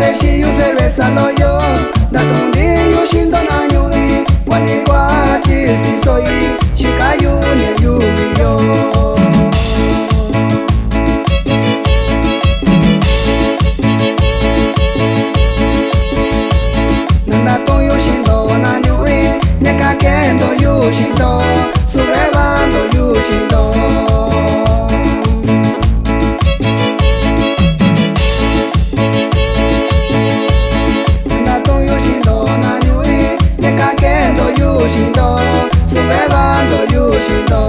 Wateshi yuzere saloyo Datundi yushindo na nyui Wani kwa chisi soyi Shikayu ne yubiyo Nandato yushindo na nyui Nyeka kendo yushindo Subebando yushindo Yushindo, subebando Yushindo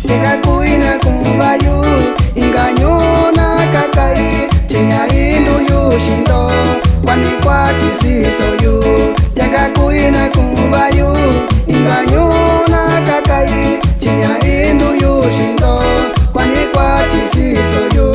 Ega kuina kumbayu, inganyo na kakai Chinya indu Yushindo, kwani kwa chisiso yu Ega kuina kumbayu, inganyo na kakai Chinya indu Yushindo, kwani kwa chisiso yu